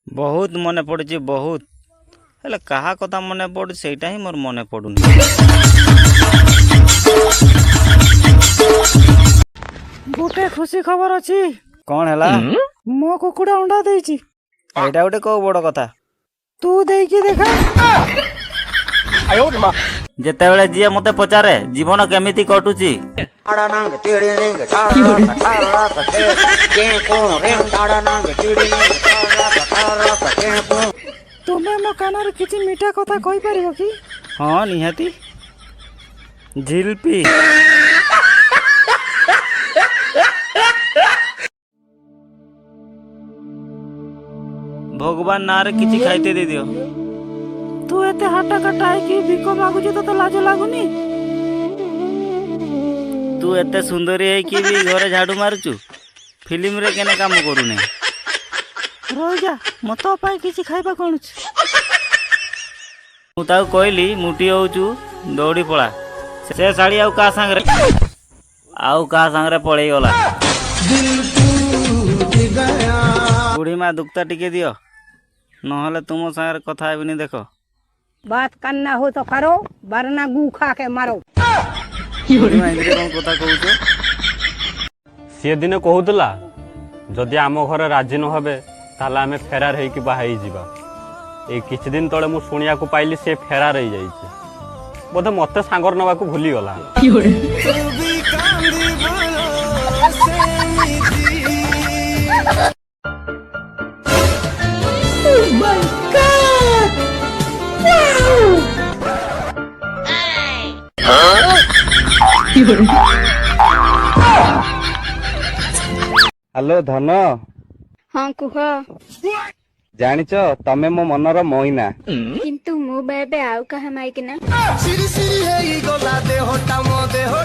बहुत मने पड़ुची बहुत हेले कहा कथा मने पड़ु सेटा ही मोर मने पड़ुनी। गोटे खुशी खबर अछि। कौन हैला? मो कुकुड़ा अंडा देइछि। एटा गोटे को बड़ कथा। तू देइकी देखा। जेतेबेले जिए मते पचारे जीवन केमिति कटुची तुमे मो कानर किछि मीठा कथा कहि परिबो की? हाँ निहाती झिलपी भगवान नारे किछि खाइते दे दियो। तू एते हाटा कटा है कि बिको मागुची तो लाज लागुनी? तू एते सुंदरी है कि भी घरे झाड़ू मारुचु फिल्म रे केने काम करूने रह जा मतो पाई किछि खाइबा कोनुछ। मु ताऊ कहली मुटी होचु दौड़ी पड़ा से साड़ी आउ का संगरे पड़े गला। बुढ़ी माँ दुखता टिके दियो नहले तुम संगे कथा हेबिनी। देखो बात करना हो तो करो वरना गू खा के मारो। बुढ़ी माँ इंद्री कौन कथा कहूचो? सी दिने कहूला जदि आम घर राजी न हेबे ताले आमे फेरार हेकि बाहाई जीवा। ए किछि दिन तळे मु सुनिया को पाइली से फेरार हो जाइछे बोधे मते सांगर नवा को भूली गला। हेलो धन। हाँ कुह जानिच तमे मो मनर मोइना किंतु मु बेबे आउ कहा माइकिना सिरी सिरी हेई गला देहटा मो देह